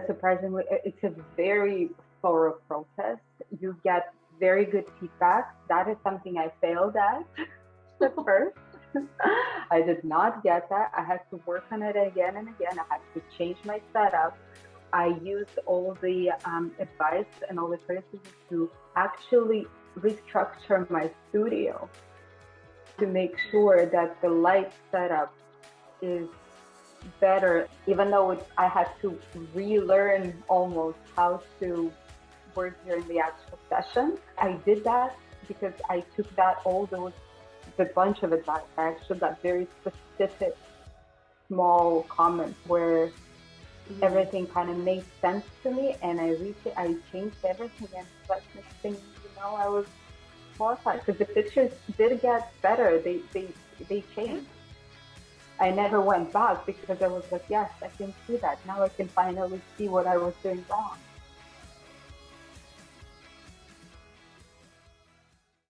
Surprisingly, it's a very thorough process. You get very good feedback. That is something I failed at first. I did not get that. I had to work on it again and again. I had to change my setup. I used all the advice and all the criticism to actually restructure my studio to make sure that the light setup is better, even though I had to relearn almost how to work during the actual session. I did that because I took the bunch of advice. I actually got very specific, small comments where everything kind of made sense to me, and I changed everything, and like next thing you know, I was horrified because the pictures did get better. They changed. I never went back because I was like, yes, I can see that. Now I can finally see what I was doing wrong.